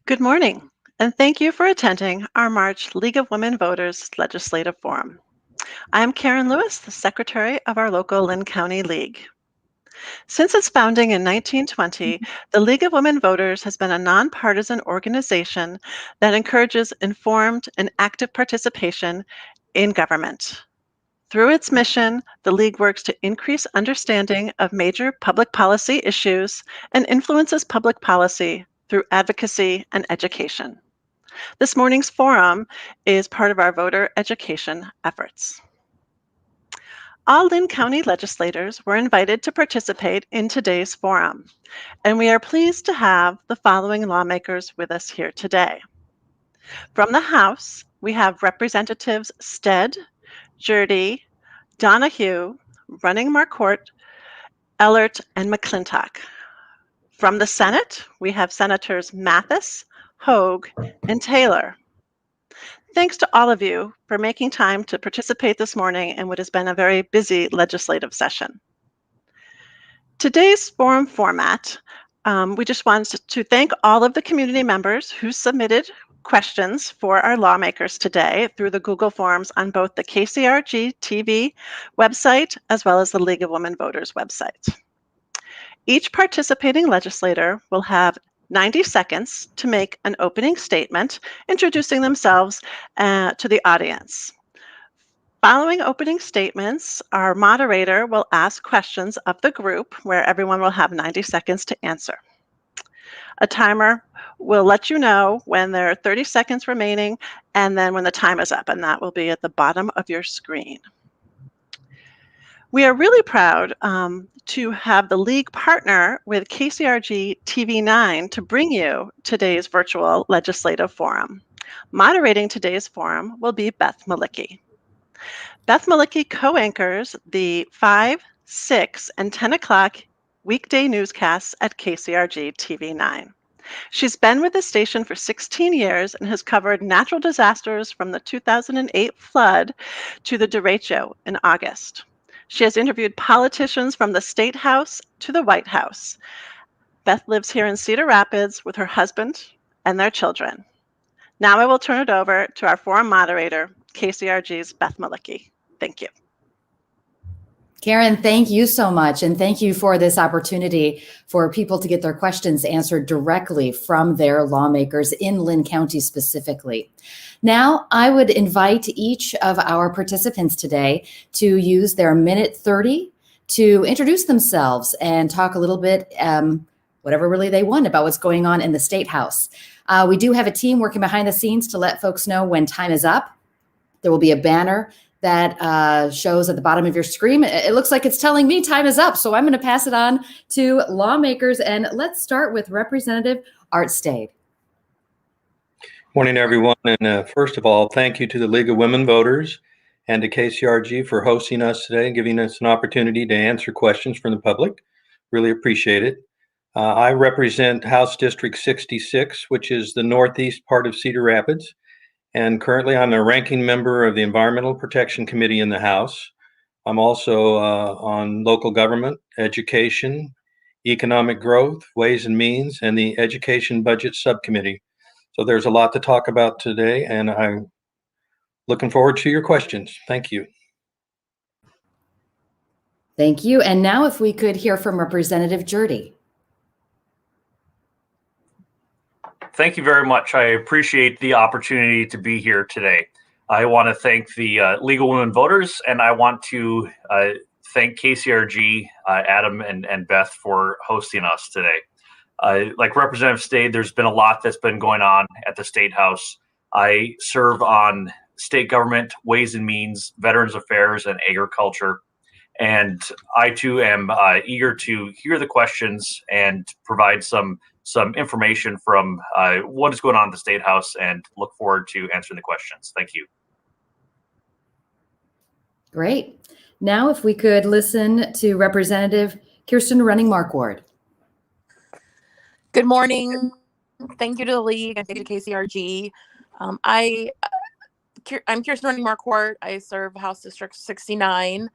Good morning, and thank you for attending our March League of Women Voters Legislative Forum. I'm Karen Lewis, the Secretary of our local Linn County League. Since its founding in 1920, the League of Women Voters has been a nonpartisan organization that encourages informed and active participation in government. Through its mission, the League works to increase understanding of major public policy issues and influences public policy through advocacy and education. This morning's forum is part of our voter education efforts. All Linn County legislators were invited to participate in today's forum, and we are pleased to have the following lawmakers with us here today. From the House, we have Representatives STAED, GJERDE, DONAHUE, Running Marquardt, EHLERT, and McClintock. From the Senate, we have Senators Mathis, HOGG, and Taylor. Thanks to all of you for making time to participate this morning in what has been a very busy legislative session. Today's forum format, we just wanted to thank all of the community members who submitted questions for our lawmakers today through the Google Forms on both the KCRG TV website as well as the League of Women Voters website. Each participating legislator will have 90 seconds to make an opening statement introducing themselves to the audience. Following opening statements, our moderator will ask questions of the group where everyone will have 90 seconds to answer. A timer will let you know when there are 30 seconds remaining and then when the time is up, and that will be at the bottom of your screen. We are really proud to have the League partner with KCRG TV9 to bring you today's virtual legislative forum. Moderating today's forum will be Beth Malicki. Beth Malicki co-anchors the 5, 6, and 10 o'clock weekday newscasts at KCRG TV9. She's been with the station for 16 years and has covered natural disasters from the 2008 flood to the derecho in August. She has interviewed politicians from the State House to the White House. Beth lives here in Cedar Rapids with her husband and their children. Now I will turn it over to our forum moderator, KCRG's Beth Malicki. Thank you. Karen, thank you so much. And thank you for this opportunity for people to get their questions answered directly from their lawmakers in Linn County specifically. Now, I would invite each of our participants today to use their minute 30 to introduce themselves and talk a little bit, whatever really they want about what's going on in the State House. We do have a team working behind the scenes to let folks know when time is up. There will be a banner that shows at the bottom of your screen. It looks like it's telling me time is up, so I'm going to pass it on to lawmakers, and let's start with Representative Art Stade. Morning, everyone, and first of all, thank you to the League of Women Voters and to KCRG for hosting us today and giving us an opportunity to answer questions from the public. Really appreciate it. I represent House District 66, which is the northeast part of Cedar Rapids. And currently I'm a ranking member of the Environmental Protection Committee in the House. I'm also on local government, education, economic growth, ways and means, and the education budget subcommittee. So there's a lot to talk about today, and I'm looking forward to your questions. Thank you. Thank you. And now if we could hear from Representative GJERDE. Thank you very much. I appreciate the opportunity to be here today. I want to thank the League of Women Voters, and I want to thank KCRG, Adam and Beth for hosting us today. Like Representative Stade, there's been a lot that's been going on at the State House. I serve on state government, ways and means, veterans affairs, and agriculture. And I too am eager to hear the questions and provide some information from what is going on at the State House, and look forward to answering the questions. Thank you. Great. Now, if we could listen to Representative Kirsten Running-Marquardt. Good morning. Thank you to the League and thank you to KCRG. I'm Kirsten Running-Marquardt. I serve House District 69,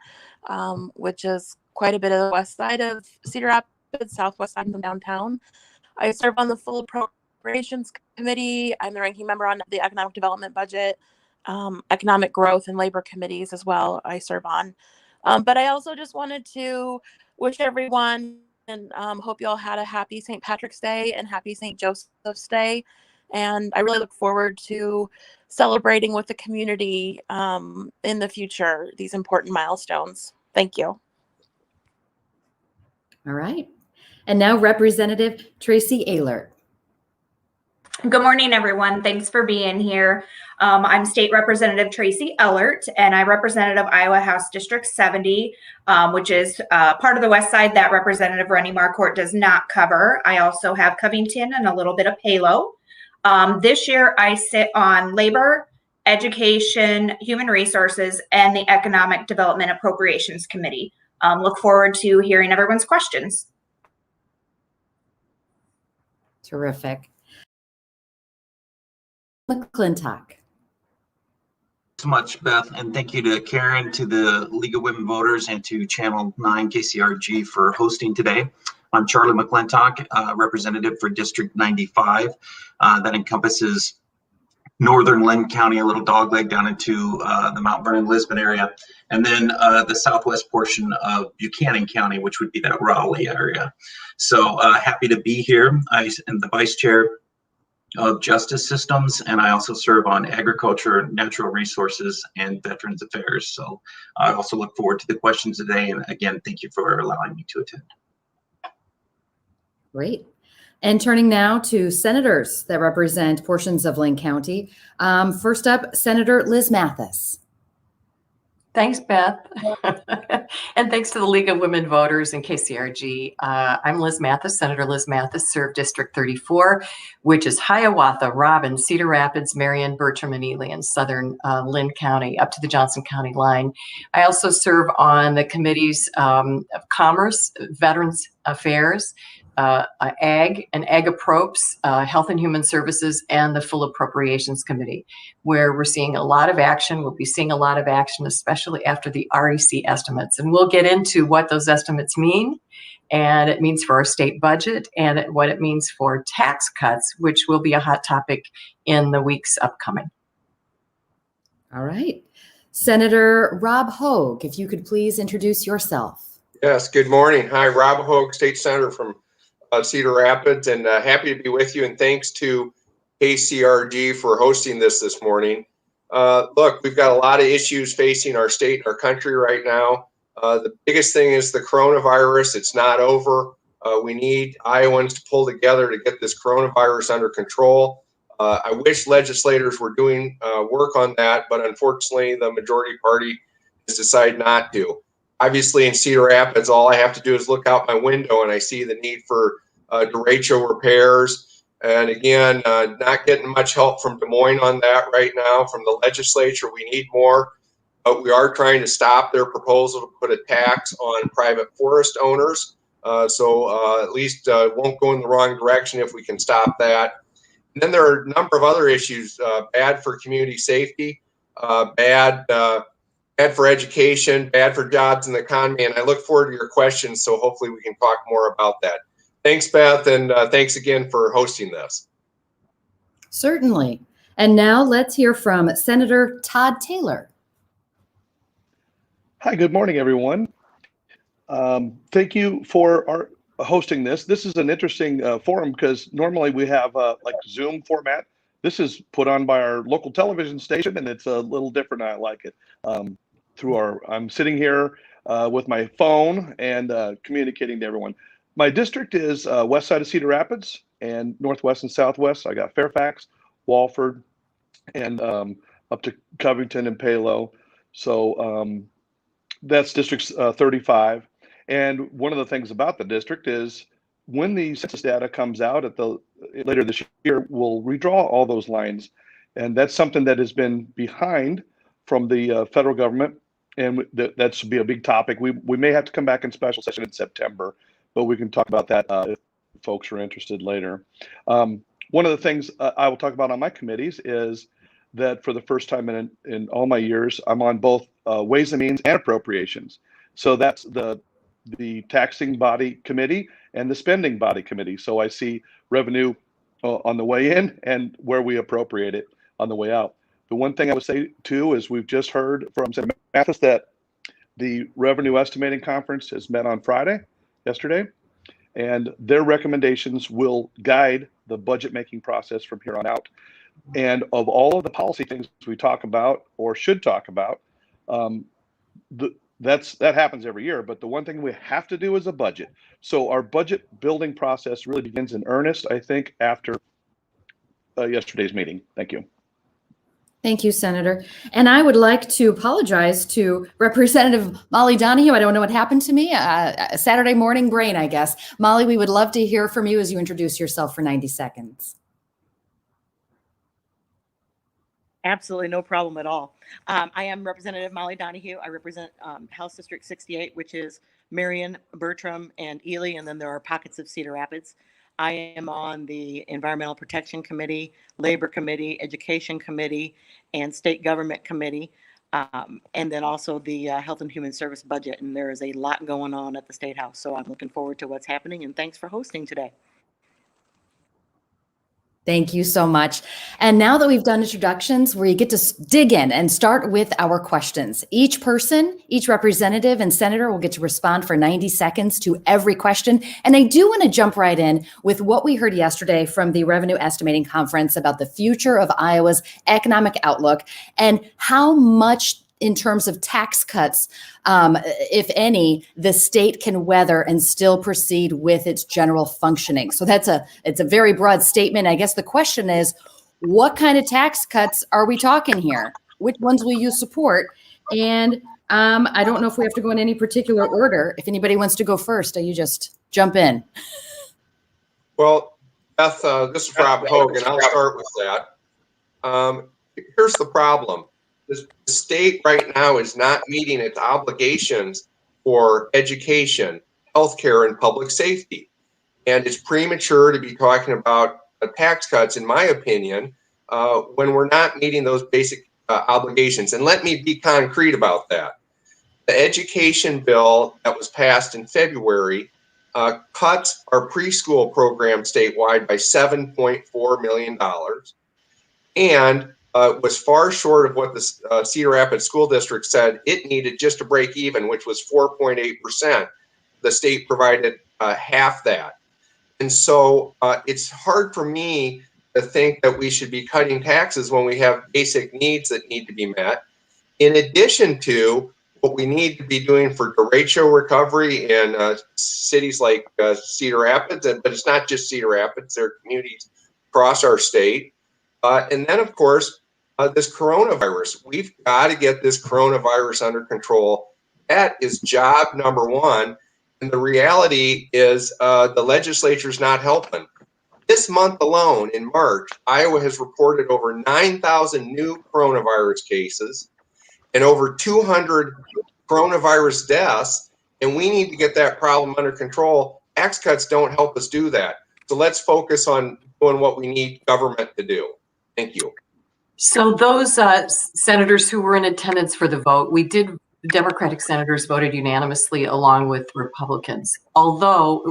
which is quite a bit of the west side of Cedar Rapids, southwest side of downtown. I serve on the full appropriations committee. I'm the ranking member on the economic development budget, economic growth and labor committees as well I serve on. But I also just wanted to wish everyone and hope you all had a happy St. Patrick's Day and happy St. Joseph's Day. And I really look forward to celebrating with the community in the future, these important milestones. Thank you. All right. And now Representative TRACY EHLERT. Good morning, everyone. Thanks for being here. I'm State Representative TRACY EHLERT, and I representative Iowa House District 70, which is part of the west side that Representative Running-Marquardt does not cover. I also have Covington and a little bit of Palo. This year, I sit on Labor, Education, Human Resources, and the Economic Development Appropriations Committee. Look forward to hearing everyone's questions. Terrific. McClintock. So much, Beth, and thank you to Karen, to the League of Women Voters, and to Channel 9 KCRG for hosting today. I'm Charlie McClintock, representative for District 95. That encompasses northern Linn County, a little dogleg down into the Mount Vernon-Lisbon area, and then the southwest portion of Buchanan County, which would be that Raleigh area. So happy to be here. I am the vice chair of Justice Systems, and I also serve on Agriculture, Natural Resources, and Veterans Affairs. So I also look forward to the questions today, and again, thank you for allowing me to attend. Great. And turning now to senators that represent portions of Linn County. First up, Senator Liz Mathis. Thanks, Beth. And thanks to the League of Women Voters and KCRG. I'm Liz Mathis, Senator Liz Mathis, serve District 34, which is Hiawatha, Robbins, Cedar Rapids, Marion, Bertram, and Ely in southern Linn County, up to the Johnson County line. I also serve on the committees of Commerce, Veterans Affairs, Ag and Ag Appropes, Health and Human Services, and the Full Appropriations Committee, where we're seeing a lot of action. We'll be seeing a lot of action, especially after the REC estimates. And we'll get into what those estimates mean, and it means for our state budget, and what it means for tax cuts, which will be a hot topic in the weeks upcoming. All right. Senator Rob Hogue, if you could please introduce yourself. Yes, good morning. Hi, Rob Hogue, State Senator from Cedar Rapids, and happy to be with you, and thanks to KCRG for hosting this morning. Look, we've got a lot of issues facing our state and our country right now. The biggest thing is the coronavirus. It's not over. We need Iowans to pull together to get this coronavirus under control. I wish legislators were doing work on that, but unfortunately the majority party has decided not to. Obviously, in Cedar Rapids, all I have to do is look out my window and I see the need for derecho repairs. And again, not getting much help from Des Moines on that right now from the legislature. We need more, but we are trying to stop their proposal to put a tax on private forest owners. So at least won't go in the wrong direction if we can stop that. And then there are a number of other issues, bad for community safety, bad for education, bad for jobs in the economy, and I look forward to your questions, so hopefully we can talk more about that. Thanks, Beth, and thanks again for hosting this. Certainly. And now let's hear from Senator Todd Taylor. Hi, good morning, everyone. Thank you for hosting this. This is an interesting forum because normally we have like Zoom format. This is put on by our local television station, and it's a little different. I like it. I'm sitting here with my phone and communicating to everyone. My district is west side of Cedar Rapids and northwest and southwest. I got Fairfax, Walford, and up to Covington and Palo. So That's District 35. And one of the things about the district is when the census data comes out later this year, we'll redraw all those lines. And that's something that has been behind from the federal government. And that should be a big topic. We may have to come back in special session in September, but we can talk about that if folks are interested later. One of the things I will talk about on my committees is that for the first time in all my years, I'm on both Ways and Means and Appropriations. So that's the taxing body committee and the spending body committee. So I see revenue on the way in and where we appropriate it on the way out. The one thing I would say too is we've just heard from Senator Mathis that the Revenue Estimating Conference has met on yesterday, and their recommendations will guide the budget making process from here on out. And of all of the policy things we talk about or should talk about, that happens every year. But the one thing we have to do is a budget. So our budget building process really begins in earnest, I think, after yesterday's meeting. Thank you. Thank you, Senator. And I would like to apologize to Representative Molly Donahue. I don't know what happened to me. A Saturday morning brain, I guess. Molly, we would love to hear from you as you introduce yourself for 90 seconds. Absolutely, no problem at all. I am Representative Molly Donahue. I represent House District 68, which is Marion, Bertram, and Ely, and then there are pockets of Cedar Rapids. I am on the Environmental Protection Committee, Labor Committee, Education Committee, and State Government Committee, and then also the Health and Human Service budget. And there is a lot going on at the State House, so I'm looking forward to what's happening, and thanks for hosting today. Thank you so much. And now that we've done introductions, we get to dig in and start with our questions. Each person, each representative and senator will get to respond for 90 seconds to every question. And I do want to jump right in with what we heard yesterday from the Revenue Estimating Conference about the future of Iowa's economic outlook and how much in terms of tax cuts, if any, the state can weather and still proceed with its general functioning. So it's a very broad statement. I guess the question is, what kind of tax cuts are we talking here? Which ones will you support? And I don't know if we have to go in any particular order. If anybody wants to go first, you just jump in. Well, Beth, this is Rob Hogue, and I'll start with that. Here's the problem. The state right now is not meeting its obligations for education, healthcare, and public safety. And it's premature to be talking about tax cuts, in my opinion, when we're not meeting those basic obligations. And let me be concrete about that. The education bill that was passed in February cuts our preschool program statewide by $7.4 million. And was far short of what the Cedar Rapids School District said it needed just to break even, which was 4.8%. The state provided half that. And so it's hard for me to think that we should be cutting taxes when we have basic needs that need to be met, in addition to what we need to be doing for derecho recovery in cities like Cedar Rapids, but it's not just Cedar Rapids, there are communities across our state. And then, of course, this coronavirus. We've got to get this coronavirus under control. That is job number one. And the reality is the legislature's not helping. This month alone, in March, Iowa has reported over 9,000 new coronavirus cases and over 200 coronavirus deaths. And we need to get that problem under control. Tax cuts don't help us do that. So let's focus on doing what we need government to do. Thank you. So those senators who were in attendance for the vote, Democratic senators voted unanimously along with Republicans, although it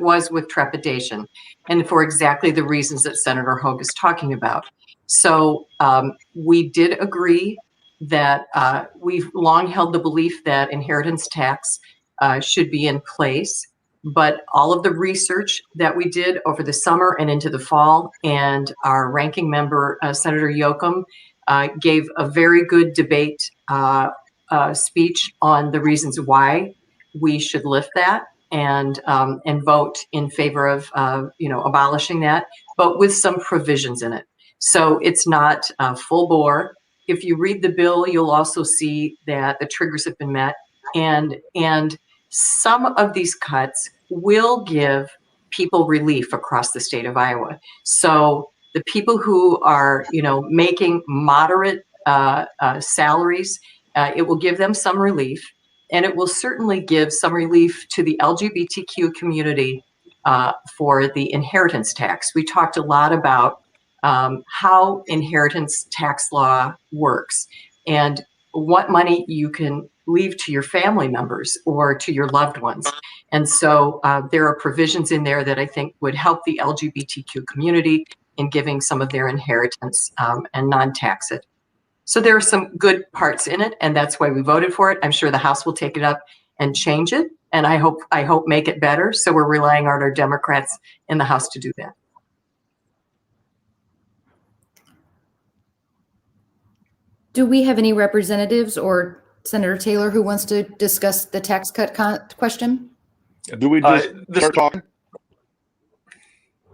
was with trepidation and for exactly the reasons that Senator Hogue is talking about. So we did agree that we've long held the belief that inheritance tax should be in place. But all of the research that we did over the summer and into the fall, and our ranking member, Senator Yoakum, gave a very good debate speech on the reasons why we should lift that and vote in favor of abolishing that, but with some provisions in it. So it's not full bore. If you read the bill, you'll also see that the triggers have been met. and some of these cuts will give people relief across the state of Iowa. So the people who are, making moderate salaries, it will give them some relief, and it will certainly give some relief to the LGBTQ community for the inheritance tax. We talked a lot about how inheritance tax law works and what money you can leave to your family members or to your loved ones. And so there are provisions in there that I think would help the LGBTQ community in giving some of their inheritance and non-tax it. So there are some good parts in it, and that's why we voted for it. I'm sure the House will take it up and change it, and I hope make it better. So we're relying on our Democrats in the House to do that. Do we have any representatives or Senator Taylor who wants to discuss the tax cut question? Do we just start talking?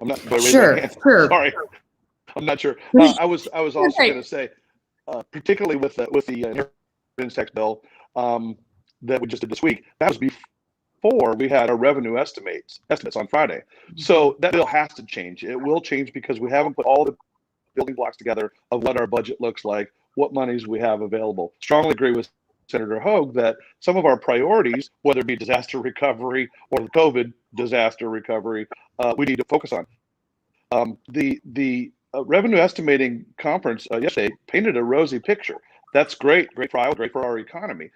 I'm not sure. Sorry, I'm not sure. I was also going to say, particularly with the inheritance tax bill that we just did this week, that was before we had our revenue estimates on Friday. So that bill has to change. It will change because we haven't put all the building blocks together of what our budget looks like, what monies we have available. Strongly agree with Senator HOGG that some of our priorities, whether it be disaster recovery or the COVID disaster recovery, we need to focus on. The revenue estimating conference yesterday painted a rosy picture. That's great for Iowa, great for our economy,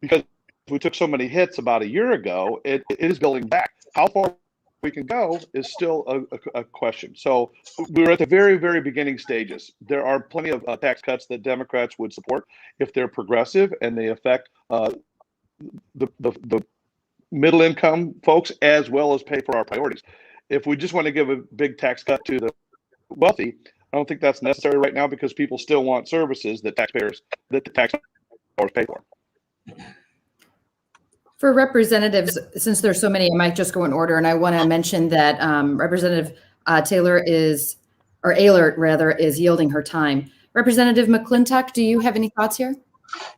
because we took so many hits about a year ago. It is building back. How far we can go is still a question. So we're at the very, very beginning stages. There are plenty of tax cuts that Democrats would support if they're progressive and they affect the middle income folks as well as pay for our priorities. If we just want to give a big tax cut to the wealthy, I don't think that's necessary right now because people still want services that the taxpayers pay for. For representatives, since there's so many, I might just go in order, and I want to mention that Representative EHLERT rather, is yielding her time. Representative McClintock, do you have any thoughts here?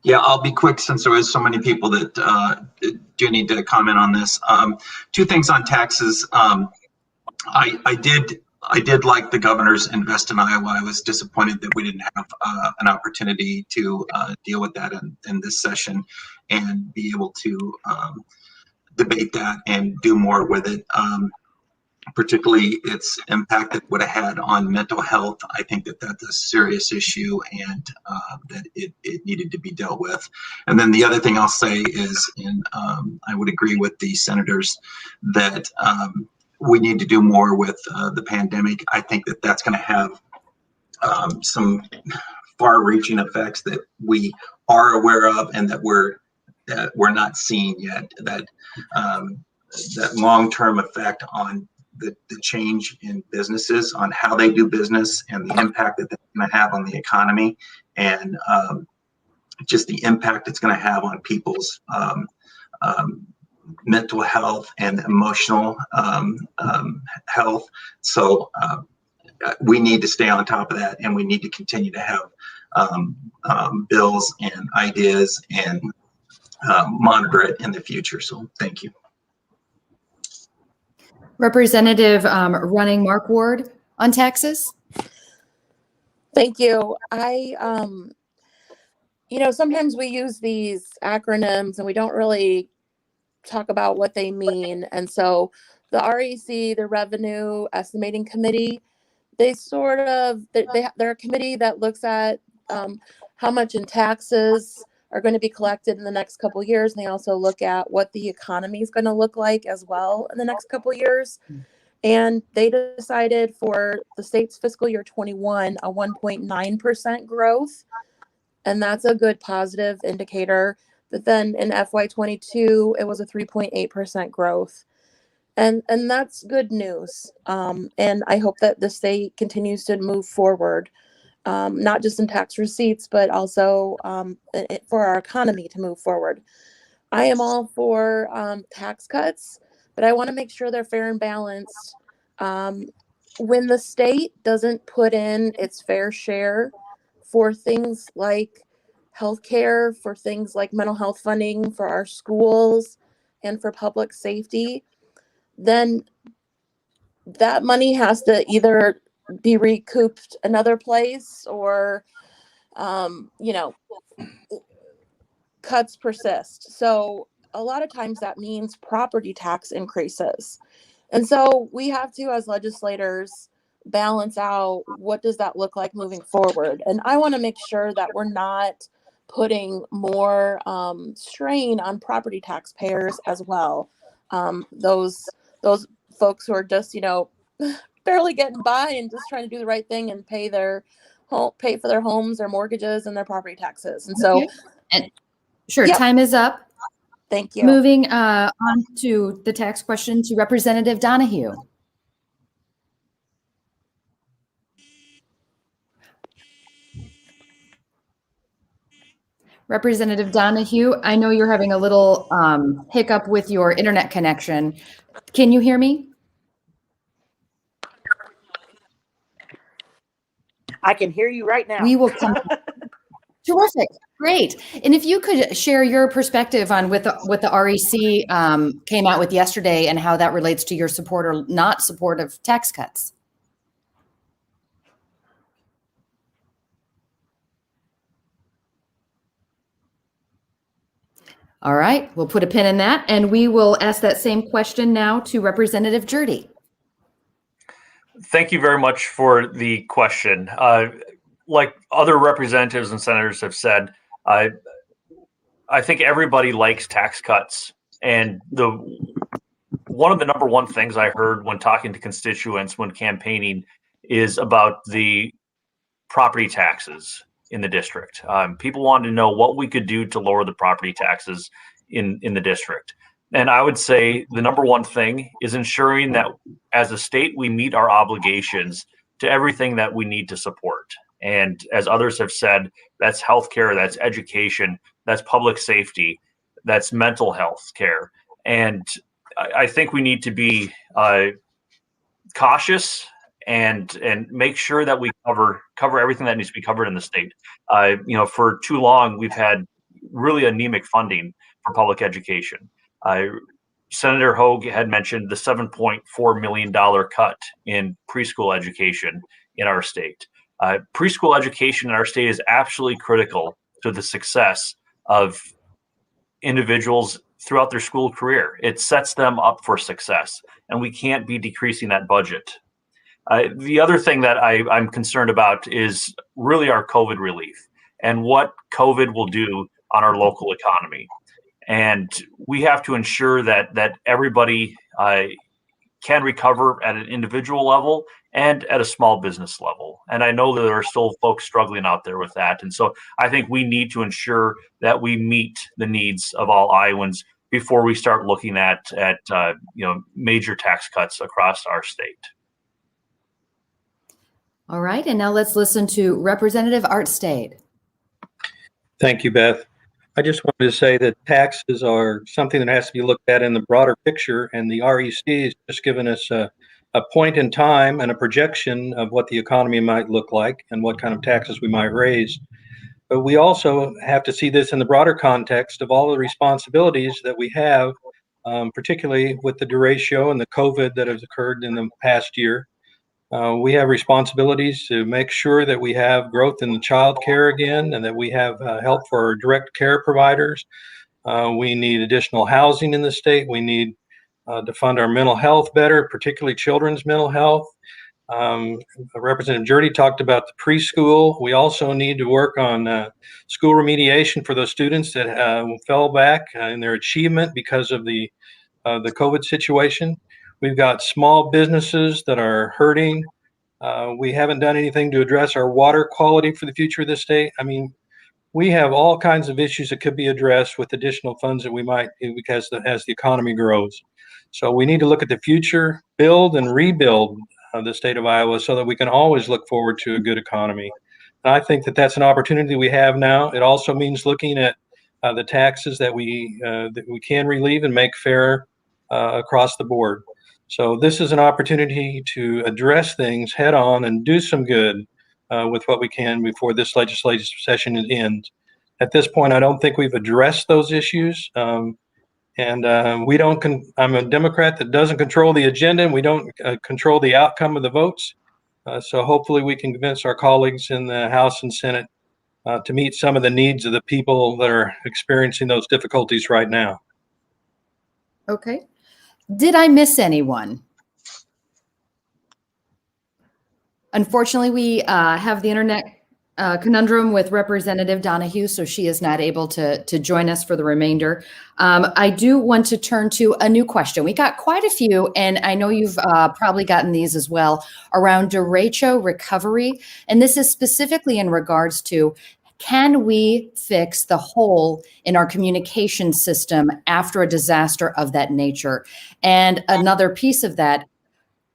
Yeah, I'll be quick since there is so many people that do need to comment on this. Two things on taxes. I did like the governor's Invest in Iowa. I was disappointed that we didn't have an opportunity to deal with that in this session and be able to debate that and do more with it. Particularly its impact it would have had on mental health. I think that that's a serious issue and that it needed to be dealt with. And then the other thing I'll say is, I would agree with the senators that we need to do more with the pandemic. I think that that's going to have some far-reaching effects that we are aware of and that we're not seeing yet. That long-term effect on the change in businesses, on how they do business, and the impact that that's going to have on the economy, and just the impact it's going to have on people's mental health and emotional health. So we need to stay on top of that, and we need to continue to have bills and ideas and monitor it in the future. So thank you. Representative running Mark Ward on taxes. Thank you. Sometimes we use these acronyms and we don't really talk about what they mean. And so the REC, the Revenue Estimating Committee, they're a committee that looks at how much in taxes are going to be collected in the next couple of years. And they also look at what the economy is going to look like as well in the next couple of years. And they decided for the state's fiscal year 21, a 1.9% growth. And that's a good positive indicator. But then in FY22, it was a 3.8% growth. And that's good news. And I hope that the state continues to move forward. Not just in tax receipts, but also for our economy to move forward. I am all for tax cuts, but I want to make sure they're fair and balanced. When the state doesn't put in its fair share for things like healthcare, for things like mental health funding for our schools and for public safety, then that money has to either be recouped another place or, you know, cuts persist. So a lot of times that means property tax increases. And so we have to, as legislators, balance out what does that look like moving forward. And I want to make sure that we're not putting more strain on property taxpayers as well. Those folks who are just, you know, barely getting by and just trying to do the right thing and pay for their homes, their mortgages, and their property taxes. And so, and sure, Yep. time is up. Thank you. Moving on to the tax question to Representative Donahue. Representative Donahue, I know you're having a little hiccup with your internet connection. Can you hear me? I can hear you right now. We will come. Terrific. Great. And if you could share your perspective on what the REC came out with yesterday and how that relates to your support or not support of tax cuts. All right, we'll put a pin in that, and we will ask that same question now to Representative GJERDE. Thank you very much for the question. Like other representatives and senators have said, I think everybody likes tax cuts. And one of the number one things I heard when talking to constituents when campaigning is about the property taxes in the district. People wanted to know what we could do to lower the property taxes in the district. And I would say the number one thing is ensuring that as a state, we meet our obligations to everything that we need to support. And as others have said, that's healthcare, that's education, that's public safety, that's mental health care. And I think we need to be cautious and make sure that we cover everything that needs to be covered in the state. You know, for too long, we've had really anemic funding for public education. Senator HOGG had mentioned the $7.4 million cut in preschool education in our state. Preschool education in our state is absolutely critical to the success of individuals throughout their school career. It sets them up for success, and we can't be decreasing that budget. The other thing that I'm concerned about is really our COVID relief and what COVID will do on our local economy. And we have to ensure that everybody can recover at an individual level and at a small business level. And I know that there are still folks struggling out there with that. And so I think we need to ensure that we meet the needs of all Iowans before we start looking at major tax cuts across our state. All right, and now let's listen to Representative Art STAED. Thank you, Beth. I just wanted to say that taxes are something that has to be looked at in the broader picture, and the REC has just given us a point in time and a projection of what the economy might look like and what kind of taxes we might raise. But we also have to see this in the broader context of all the responsibilities that we have, particularly with the derecho and the COVID that has occurred in the past year. We have responsibilities to make sure that we have growth in the child care again and that we have help for our direct care providers. We need additional housing in the state. We need to fund our mental health better, particularly children's mental health. Representative GJERDE talked about the preschool. We also need to work on school remediation for those students that fell back in their achievement because of the COVID situation. We've got small businesses that are hurting. We haven't done anything to address our water quality for the future of the state. I mean, we have all kinds of issues that could be addressed with additional funds that we might, because as the economy grows. So we need to look at the future, build and rebuild the state of Iowa so that we can always look forward to a good economy. And I think that that's an opportunity we have now. It also means looking at the taxes that we can relieve and make fair across the board. So this is an opportunity to address things head on and do some good with what we can before this legislative session ends. at this point, I don't think we've addressed those issues. We don't, I'm a Democrat that doesn't control the agenda, and we don't control the outcome of the votes. So hopefully we can convince our colleagues in the House and Senate to meet some of the needs of the people that are experiencing those difficulties right now. Okay. Did I miss anyone? Unfortunately, we have the internet conundrum with Representative Donahue, so she is not able to join us for the remainder. I do want to turn to a new question. We got quite a few, and I know you've probably gotten these as well, around derecho recovery. And this is specifically in regards to, can we fix the hole in our communication system after a disaster of that nature? And another piece of that,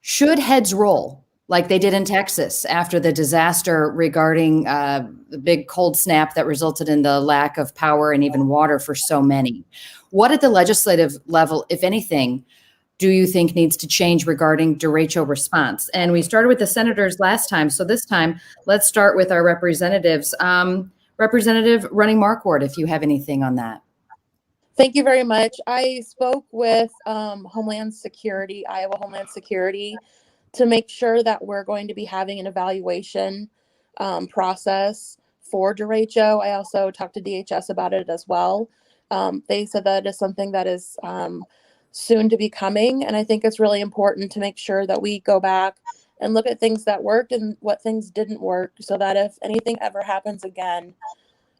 should heads roll like they did in Texas after the disaster regarding the big cold snap that resulted in the lack of power and even water for so many? What at the legislative level, if anything, do you think needs to change regarding derecho response? And we started with the senators last time, so this time let's start with our representatives. Representative Running Marquardt, if you have anything on that. Thank you very much. I spoke with Homeland Security, Iowa Homeland Security, to make sure that we're going to be having an evaluation process for derecho. I also talked to DHS about it as well. They said that is something that is soon to be coming, and I think it's really important to make sure that we go back and look at things that worked and what things didn't work, so that if anything ever happens again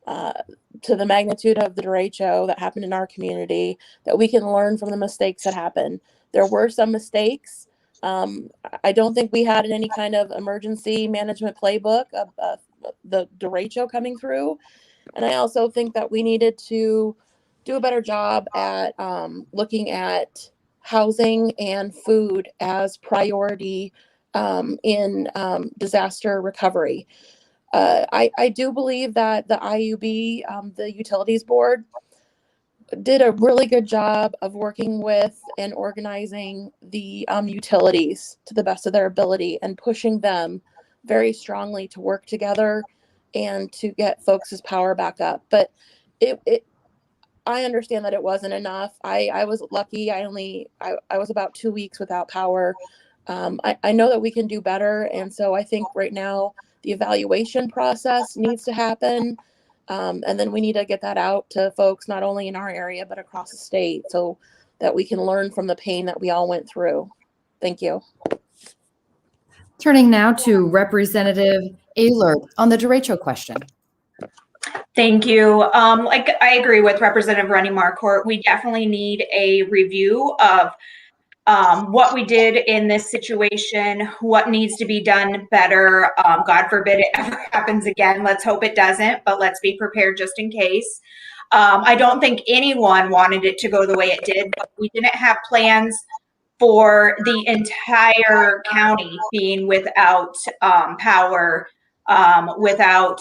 to the magnitude of the derecho that happened in our community, that we can learn from the mistakes that happened. There were some mistakes. I don't think we had any kind of emergency management playbook of the derecho coming through. And I also think that we needed to do a better job at looking at housing and food as priority in disaster recovery. I do believe that the IUB, the Utilities Board, did a really good job of working with and organizing the utilities to the best of their ability and pushing them very strongly to work together and to get folks' power back up. But I understand that it wasn't enough. I was lucky. I was about 2 weeks without power. I know that we can do better. And so I think right now the evaluation process needs to happen. And then we need to get that out to folks, not only in our area, but across the state, so that we can learn from the pain that we all went through. Thank you. Turning now to Representative EHLERT on the derecho question. Thank you. Like I agree with Representative Running Marquardt. We definitely need a review of what we did in this situation, what needs to be done better. God forbid it ever happens again. Let's hope it doesn't, but let's be prepared just in case. I don't think anyone wanted it to go the way it did, but we didn't have plans for the entire county being without power, without,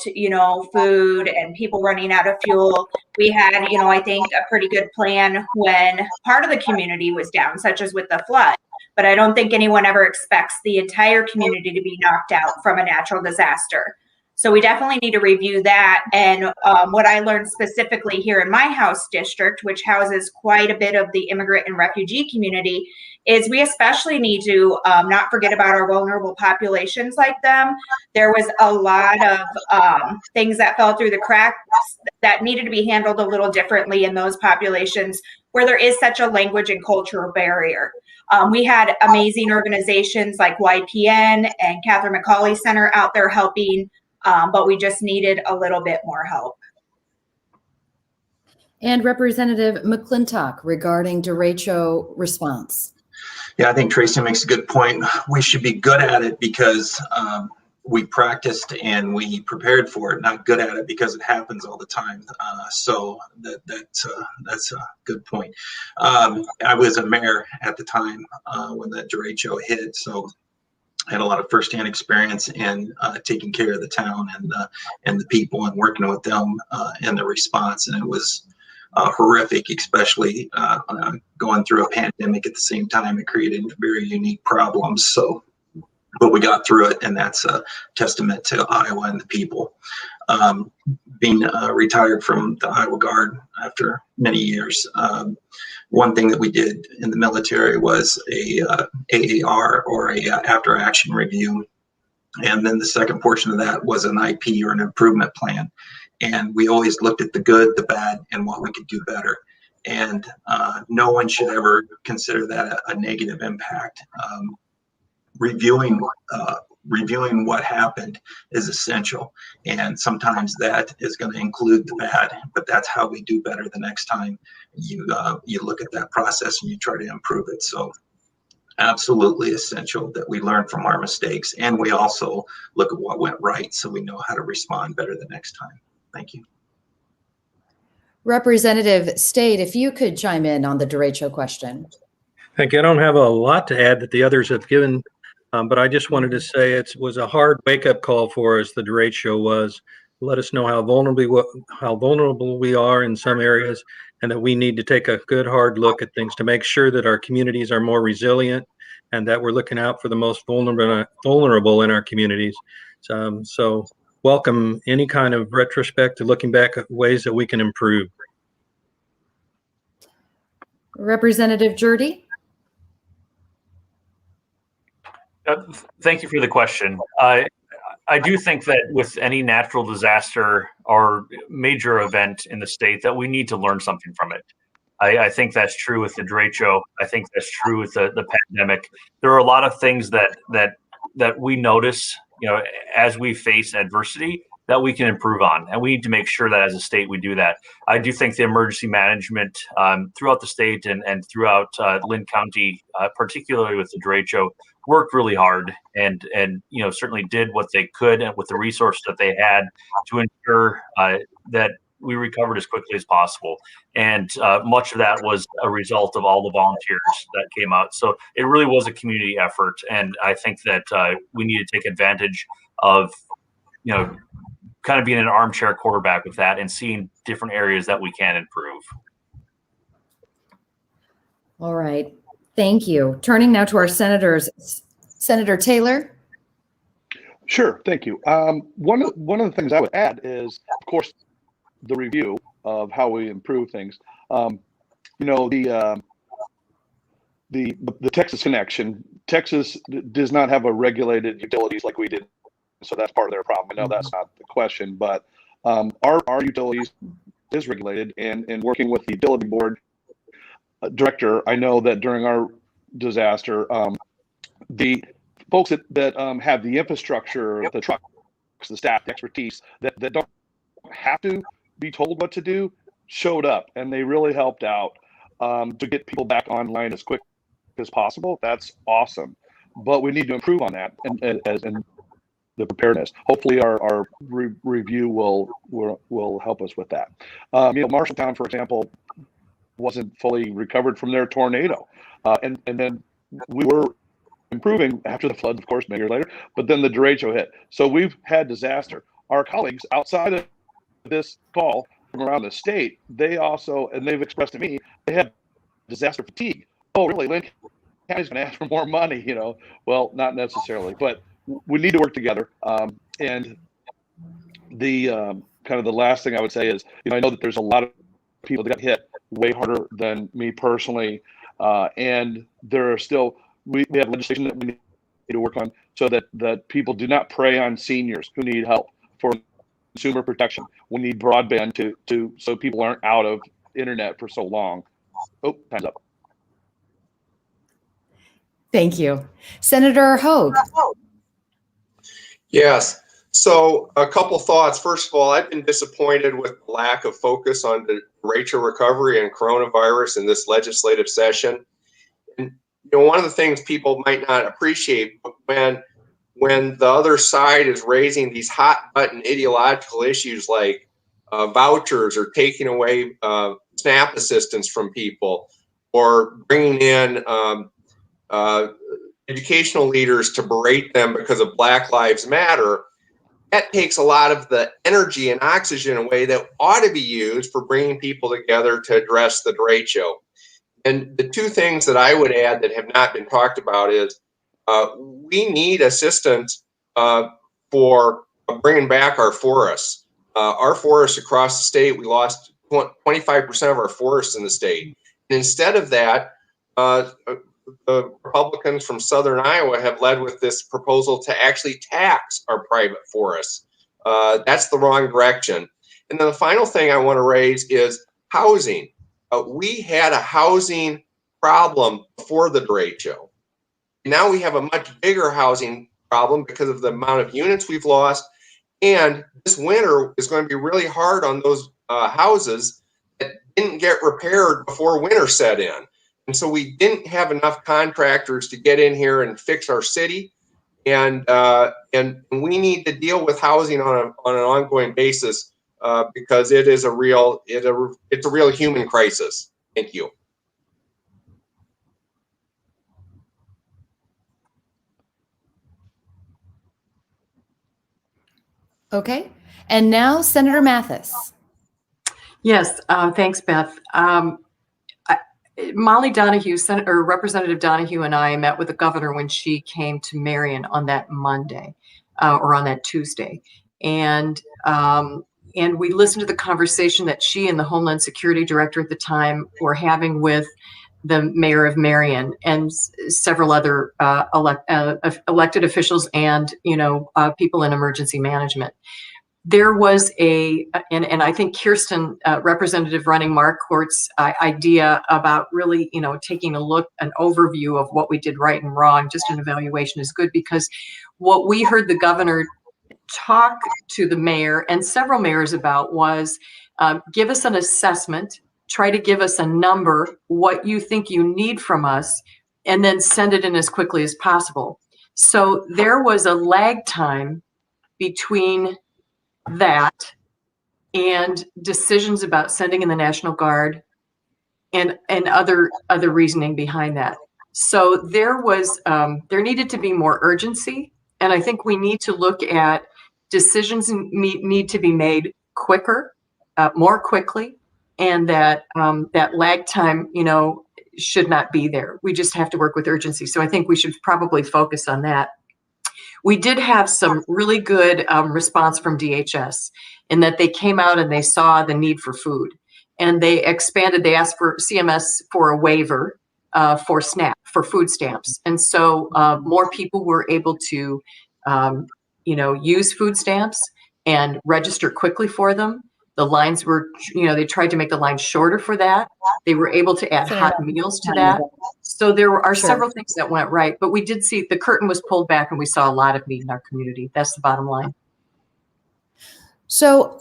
food and people running out of fuel. We had, I think a pretty good plan when part of the community was down, such as with the flood. But I don't think anyone ever expects the entire community to be knocked out from a natural disaster. So we definitely need to review that. And what I learned specifically here in my House district, which houses quite a bit of the immigrant and refugee community, is we especially need to not forget about our vulnerable populations like them. There was a lot of things that fell through the cracks that needed to be handled a little differently in those populations where there is such a language and cultural barrier. We had amazing organizations like YPN and Catherine McCauley Center out there helping, but we just needed a little bit more help. And Representative McClintock regarding derecho response. Yeah, I think Tracy makes a good point. We should be good at it because we practiced and we prepared for it, not good at it because it happens all the time. So that's a good point. I was a mayor at the time when that derecho hit, so I had a lot of firsthand experience in taking care of the town and the people and working with them in the response, and it was horrific, especially going through a pandemic at the same time. It created very unique problems. So but we got through it, and that's a testament to Iowa and the people. Being retired from the Iowa Guard after many years, one thing that we did in the military was a AAR, or a after action review. And then the second portion of that was an IP, or an improvement plan. And we always looked at the good, the bad, and what we could do better. And no one should ever consider that a negative impact. Reviewing what happened is essential. And sometimes that is going to include the bad, but that's how we do better the next time you look at that process and you try to improve it. So absolutely essential that we learn from our mistakes, and we also look at what went right so we know how to respond better the next time. Thank you. Representative STAED, if you could chime in on the derecho question. Thank you. I don't have a lot to add that the others have given, but I just wanted to say it was a hard wake-up call for us. The derecho was, let us know how vulnerable we are in some areas, and that we need to take a good hard look at things to make sure that our communities are more resilient, and that we're looking out for the most vulnerable in our communities. So welcome any kind of retrospect to looking back at ways that we can improve. Representative GJERDE. Thank you for the question. I do think that with any natural disaster or major event in the state, that we need to learn something from it. I think that's true with the derecho. I think that's true with the pandemic. There are a lot of things that we notice, as we face adversity, that we can improve on, and we need to make sure that as a state we do that. I do think the emergency management throughout the state and throughout Linn County, particularly with the derecho, worked really hard and certainly did what they could and with the resources that they had to ensure that we recovered as quickly as possible. And much of that was a result of all the volunteers that came out. So it really was a community effort. And I think that we need to take advantage of, kind of being an armchair quarterback with that and seeing different areas that we can improve. All right. Thank you. Turning now to our senators. Senator Taylor. Sure. Thank you. One of the things I would add is, of course, the review of how we improve things. The Texas connection. Texas does not have a regulated utilities like we did, so that's part of their problem. I know that's not the question, but our utilities is regulated, and working with the utility board director, I know that during our disaster, the folks that have the infrastructure, the trucks, the staff, the expertise that don't have to be told what to do, showed up, and they really helped out to get people back online as quick as possible. That's awesome, but we need to improve on that and the preparedness. Hopefully our review will help us with that. Marshalltown, for example, wasn't fully recovered from their tornado, and then we were improving after the flood, of course, many years later, but then the derecho hit. So we've had disaster. Our colleagues outside of this call from around the state, they also, and they've expressed to me, they have disaster fatigue. Oh, really? Linn County's going to ask for more money, Well, not necessarily, but we need to work together. And the kind of the last thing I would say is, I know that there's a lot of people that got hit way harder than me personally, and there are still, we have legislation that we need to work on so that people do not prey on seniors who need help for consumer protection. We need broadband to so people aren't out of internet for so long. Oh, time's up. Thank you. Senator HOGG. Yes. So a couple thoughts. First of all, I've been disappointed with the lack of focus on the derecho recovery and coronavirus in this legislative session. And one of the things people might not appreciate when the other side is raising these hot button ideological issues like vouchers or taking away SNAP assistance from people, or bringing in educational leaders to berate them because of Black Lives Matter, that takes a lot of the energy and oxygen away that ought to be used for bringing people together to address the derecho. And the two things that I would add that have not been talked about is we need assistance for bringing back our forests. Our forests across the state, we lost 25% of our forests in the state. And instead of that, the Republicans from Southern Iowa have led with this proposal to actually tax our private forests. That's the wrong direction. And then the final thing I want to raise is housing. We had a housing problem before the derecho. Now we have a much bigger housing problem because of the amount of units we've lost. And this winter is going to be really hard on those houses that didn't get repaired before winter set in. And so we didn't have enough contractors to get in here and fix our city. And we need to deal with housing on an ongoing basis because it is it's a real human crisis. Thank you. Okay. And now Senator Mathis. Yes, thanks, Beth. Molly Donahue, Representative Donahue and I met with the governor when she came to Marion on that Monday or on that Tuesday. And we listened to the conversation that she and the Homeland Security Director at the time were having with the mayor of Marion and several other elected officials and, people in emergency management. There was and I think Kirsten, Representative Running Marquardt's idea about really, taking a look, an overview of what we did right and wrong, just an evaluation is good, because what we heard the governor talk to the mayor and several mayors about was give us an assessment, try to give us a number, what you think you need from us, and then send it in as quickly as possible. So there was a lag time between that and decisions about sending in the National Guard and other reasoning behind that. So there needed to be more urgency, and I think we need to look at decisions need to be made quicker, more quickly, and that lag time, should not be there. We just have to work with urgency. So I think we should probably focus on that. We did have some really good response from DHS in that they came out and they saw the need for food, and they asked for CMS for a waiver for food stamps. And so more people were able to, use food stamps and register quickly for them. The lines were, they tried to make the lines shorter for that. They were able to add hot meals to that. So there are several things that went right, but we did see the curtain was pulled back and we saw a lot of need in our community. That's the bottom line. So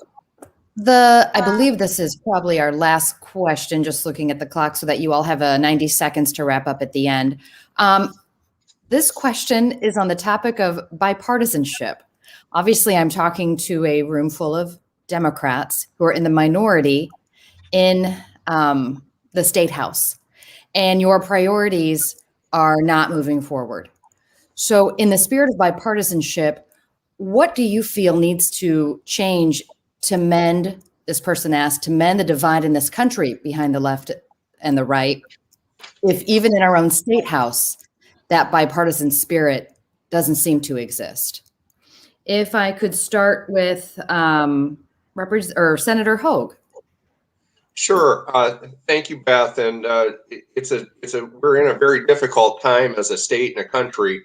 I believe this is probably our last question, just looking at the clock so that you all have 90 seconds to wrap up at the end. This question is on the topic of bipartisanship. Obviously, I'm talking to a room full of Democrats who are in the minority in the state house, and your priorities are not moving forward. So in the spirit of bipartisanship, what do you feel needs to change to mend, this person asked, to mend the divide in this country behind the left and the right, if even in our own state house, that bipartisan spirit doesn't seem to exist? If I could start with Senator HOGG. Sure. Thank you, Beth. And we're in a very difficult time as a state and a country.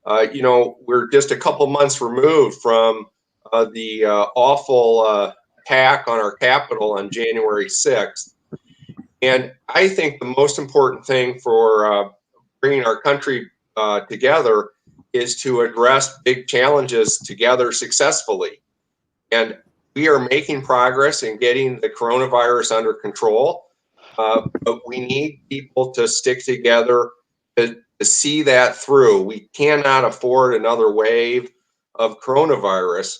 We're just a couple months removed from the awful attack on our Capitol on January 6th. And I think the most important thing for bringing our country together is to address big challenges together successfully. And we are making progress in getting the coronavirus under control, but we need people to stick together to see that through. We cannot afford another wave of coronavirus,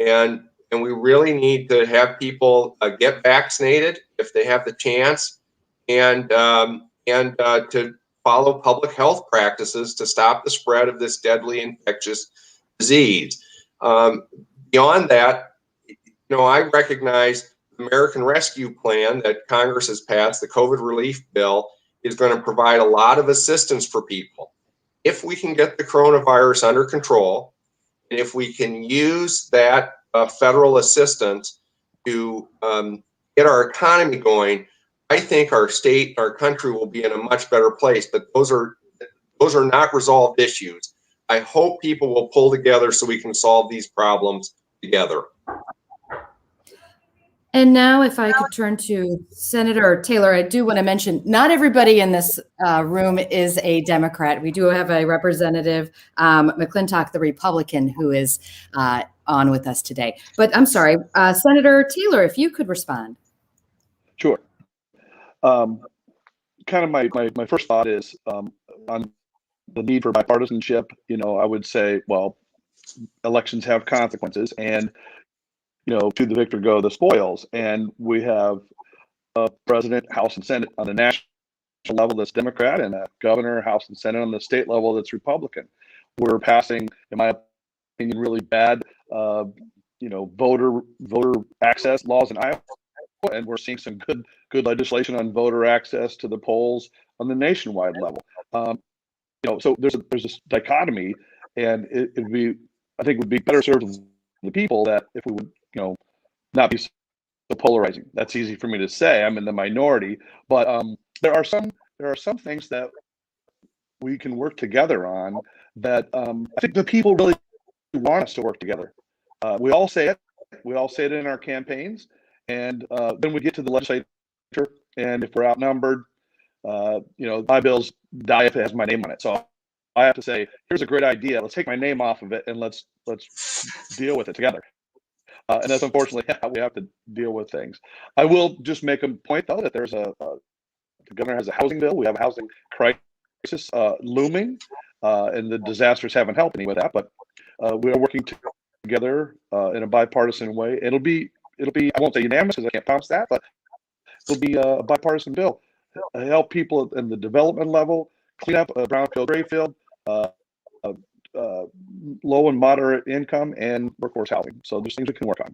and we really need to have people get vaccinated if they have the chance, and to follow public health practices to stop the spread of this deadly infectious disease. Beyond that, I recognize the American Rescue Plan that Congress has passed, the COVID relief bill, is going to provide a lot of assistance for people. if we can get the coronavirus under control, and if we can use that federal assistance to get our economy going, I think our state, our country will be in a much better place. But those are not resolved issues. I hope people will pull together so we can solve these problems together. And now if I could turn to Senator Taylor, I do want to mention not everybody in this room is a Democrat. We do have a Representative McClintock, the Republican, who is on with us today. But I'm sorry, Senator Taylor, if you could respond. Sure. Kind of my first thought is on the need for bipartisanship. You know, I would say, well, elections have consequences, and you know, to the victor go the spoils. And we have a president, House and Senate on the national level that's Democrat, and a governor, House and Senate on the state level that's Republican. We're passing, in my opinion, really bad, you know, voter access laws in Iowa, and we're seeing some good legislation on voter access to the polls on the nationwide level. You know, so there's this dichotomy, and it would be, I think, would be better served the people that if we would, you know, not be so polarizing. That's easy for me to say. I'm in the minority, but there are some things that we can work together on that I think the people really want us to work together. We all say it. We all say it in our campaigns, and then we get to the legislature, and if we're outnumbered, you know, my bills die if it has my name on it. So I have to say, here's a great idea. Let's take my name off of it, and let's deal with it together. And that's unfortunately how we have to deal with things. I will just make a point, though, that there's the governor has a housing bill. We have a housing crisis looming, and the disasters haven't helped any with that. But we are working together in a bipartisan way. It'll be I won't say unanimous because I can't promise that, but it'll be a bipartisan bill. Help people in the development level, clean up brownfield, grayfield, low and moderate income, and workforce housing. So there's things we can work on.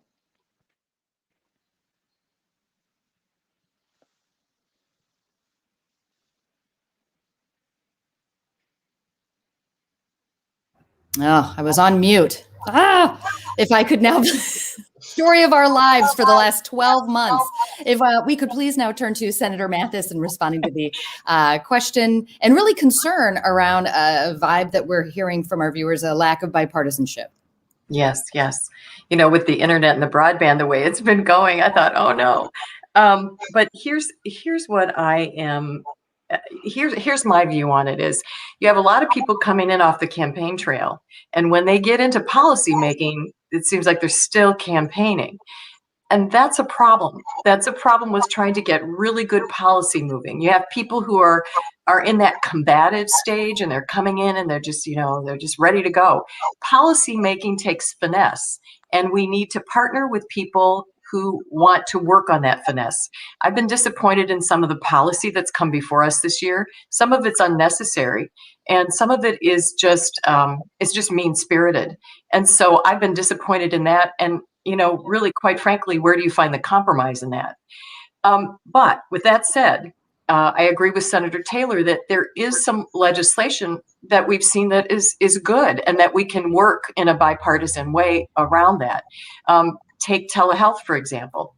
Oh, I was on mute. If I could now, story of our lives for the last 12 months. If we could please now turn to Senator Mathis and responding to the question and really concern around a vibe that we're hearing from our viewers, a lack of bipartisanship. Yes, yes. You know, with the internet and the broadband, the way it's been going, I thought, oh no. But here's what I am. Here's my view on it is you have a lot of people coming in off the campaign trail, and when they get into policy making, it seems like they're still campaigning. And that's a problem. That's a problem with trying to get really good policy moving. You have people who are in that combative stage, and they're coming in and they're just, you know, they're just ready to go. Policy making takes finesse, and we need to partner with people who want to work on that finesse. I've been disappointed in some of the policy that's come before us this year. Some of it's unnecessary, and some of it is just it's just mean-spirited. And so I've been disappointed in that. And you know, really, quite frankly, where do you find the compromise in that? But with that said, I agree with Senator Taylor that there is some legislation that we've seen that is good, and that we can work in a bipartisan way around that. Take telehealth, for example.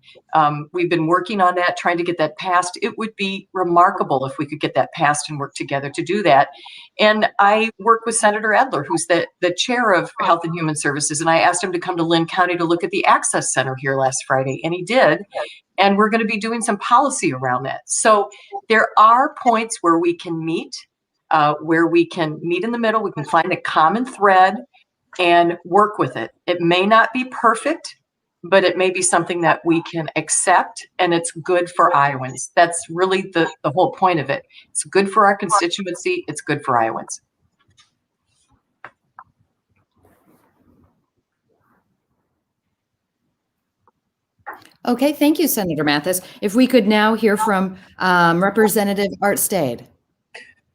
We've been working on that, trying to get that passed. It would be remarkable if we could get that passed and work together to do that. And I work with Senator Edler, who's the chair of Health and Human Services, and I asked him to come to Linn County to look at the Access Center here last Friday, and he did. And we're going to be doing some policy around that. So there are points where we can meet in the middle. We can find a common thread and work with it. It may not be perfect, but it may be something that we can accept, and it's good for Iowans. That's really the whole point of it. It's good for our constituency. It's good for Iowans. Okay, thank you, Senator Mathis. If we could now hear from Representative Art Stade.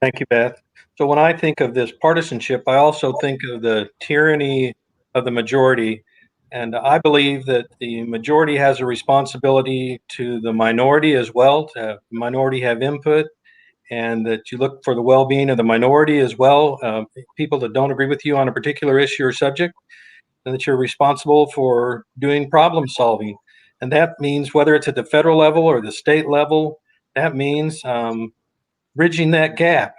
Thank you, Beth. So when I think of this partisanship, I also think of the tyranny of the majority. And I believe that the majority has a responsibility to the minority as well, to have the minority have input and that you look for the well-being of the minority as well, people that don't agree with you on a particular issue or subject, and that you're responsible for doing problem solving. And that means whether it's at the federal level or the state level, that means bridging that gap,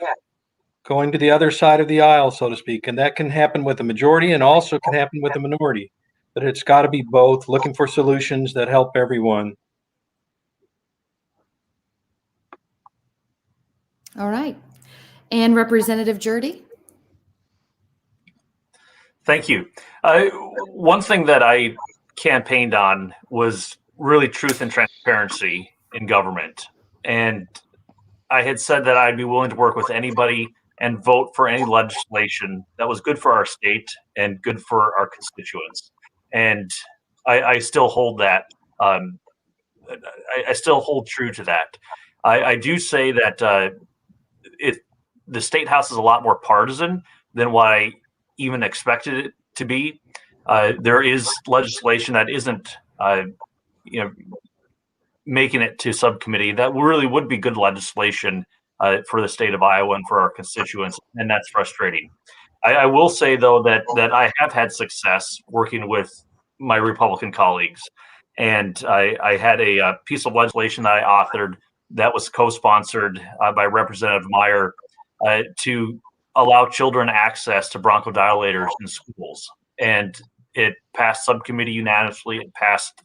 going to the other side of the aisle, so to speak. And that can happen with the majority and also can happen with the minority. But it's got to be both, looking for solutions that help everyone. All right. And Representative GJERDE? Thank you. One thing that I campaigned on was really truth and transparency in government. And I had said that I'd be willing to work with anybody and vote for any legislation that was good for our state and good for our constituents. And I still hold that. I still hold true to that. I do say that the state house is a lot more partisan than what I even expected it to be. There is legislation that isn't, making it to subcommittee that really would be good legislation for the state of Iowa and for our constituents, and that's frustrating. I will say though that I have had success working with my Republican colleagues, and I had a piece of legislation that I authored that was co-sponsored by Representative Meyer to allow children access to bronchodilators in schools. And it passed subcommittee unanimously, it passed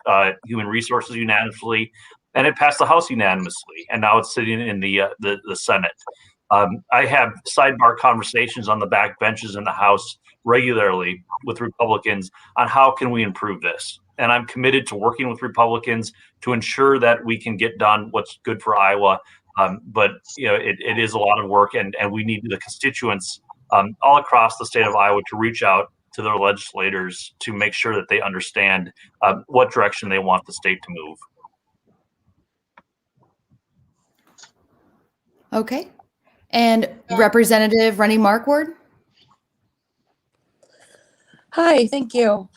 Human Resources unanimously, and it passed the House unanimously. And now it's sitting in the Senate. I have sidebar conversations on the back benches in the House regularly with Republicans on how can we improve this. And I'm committed to working with Republicans to ensure that we can get done what's good for Iowa. But it is a lot of work, and we need the constituents all across the state of Iowa to reach out to their legislators to make sure that they understand what direction they want the state to move. Okay. And Representative Rennie Markward? Hi, thank you.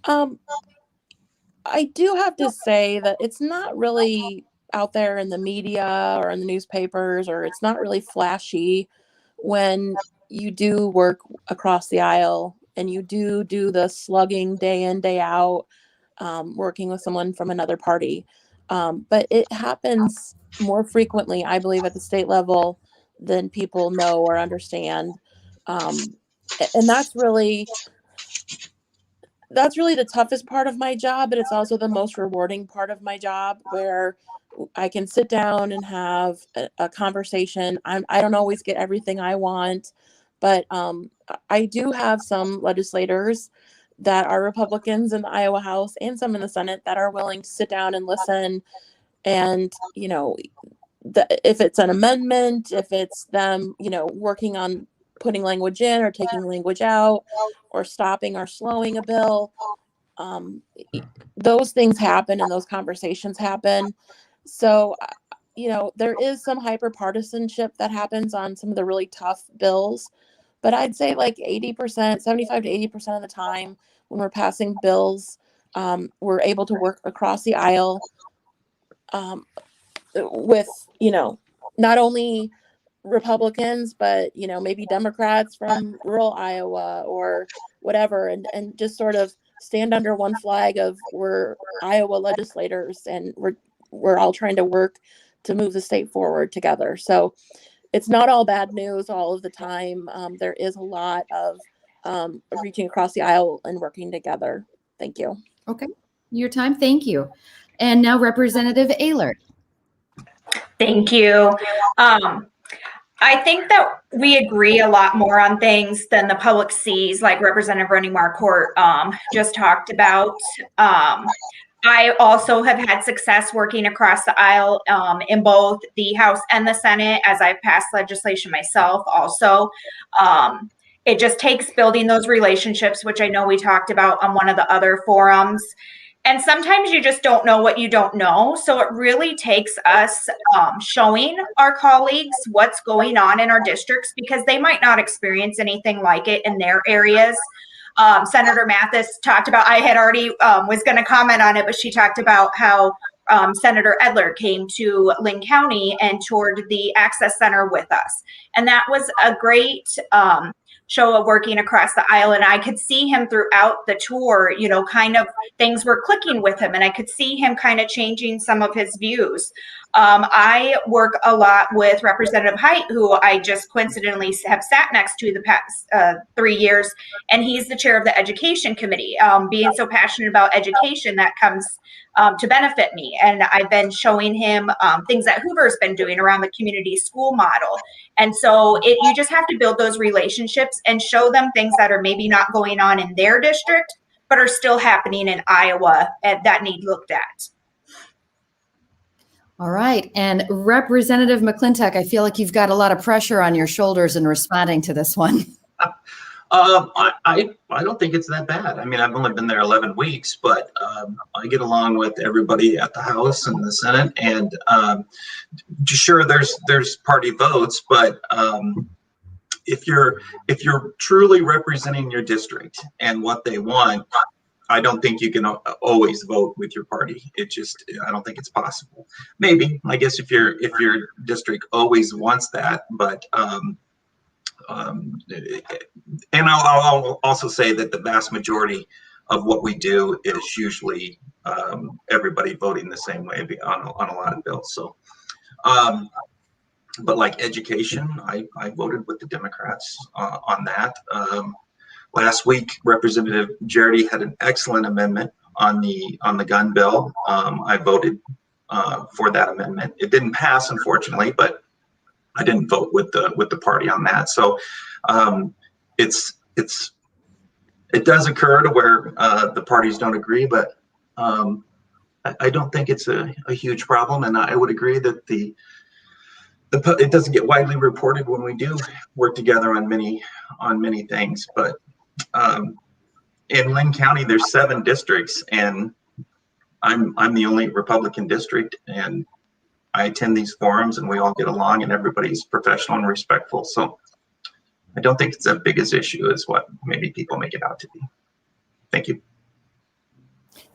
I do have to say that it's not really out there in the media or in the newspapers, or it's not really flashy when you do work across the aisle and you do the slugging day in, day out, working with someone from another party. But it happens more frequently, I believe, at the state level than people know or understand. And that's really the toughest part of my job, but it's also the most rewarding part of my job, where I can sit down and have a conversation. I don't always get everything I want, but I do have some legislators that are Republicans in the Iowa House and some in the Senate that are willing to sit down and listen. And, if it's an amendment, if it's them, working on putting language in or taking language out or stopping or slowing a bill, those things happen and those conversations happen. So, there is some hyper partisanship that happens on some of the really tough bills, but I'd say like 80%, 75 to 80% of the time when we're passing bills, we're able to work across the aisle with, not only Republicans, but, maybe Democrats from rural Iowa or whatever, and just sort of stand under one flag of we're Iowa legislators and we're all trying to work to move the state forward together. So it's not all bad news all of the time. There is a lot of reaching across the aisle and working together. Thank you. Okay. Your time. Thank you. And now Representative EHLERT. Thank you. I think that we agree a lot more on things than the public sees, like Representative Rennie Markward just talked about. I also have had success working across the aisle in both the House and the Senate, as I've passed legislation myself also. It just takes building those relationships, which I know we talked about on one of the other forums. And sometimes you just don't know what you don't know. So it really takes us showing our colleagues what's going on in our districts, because they might not experience anything like it in their areas. Senator Mathis talked about, I had already was going to comment on it, but she talked about how Senator EHLERT came to Linn County and toured the Access Center with us. And that was a great show of working across the aisle. And I could see him throughout the tour, you know, kind of things were clicking with him. And I could see him kind of changing some of his views. I work a lot with Representative Height, who I just coincidentally have sat next to the past 3 years, and he's the chair of the Education Committee. Being so passionate about education, that comes to benefit me. And I've been showing him things that Hoover's been doing around the community school model. And so you just have to build those relationships and show them things that are maybe not going on in their district, but are still happening in Iowa that need looked at. All right. And Representative McClintock, I feel like you've got a lot of pressure on your shoulders in responding to this one. I don't think it's that bad. I mean, I've only been there 11 weeks, but I get along with everybody at the House and the Senate, and sure, there's party votes, but if you're truly representing your district and what they want, I don't think you can always vote with your party. I don't think it's possible. Maybe, I guess, if your district always wants that, but and I'll also say that the vast majority of what we do is usually everybody voting the same way on a lot of bills. So, but like education, I voted with the Democrats on that. Last week, Representative GJERDE had an excellent amendment on the gun bill. I voted for that amendment. It didn't pass, unfortunately, but I didn't vote with the party on that. So it does occur to where the parties don't agree, but I don't think it's a huge problem. And I would agree that it doesn't get widely reported when we do work together on many things. But in Linn County, there's 7 districts, and I'm the only Republican district, and I attend these forums and we all get along and everybody's professional and respectful. So I don't think it's as big as issue as what maybe people make it out to be. Thank you.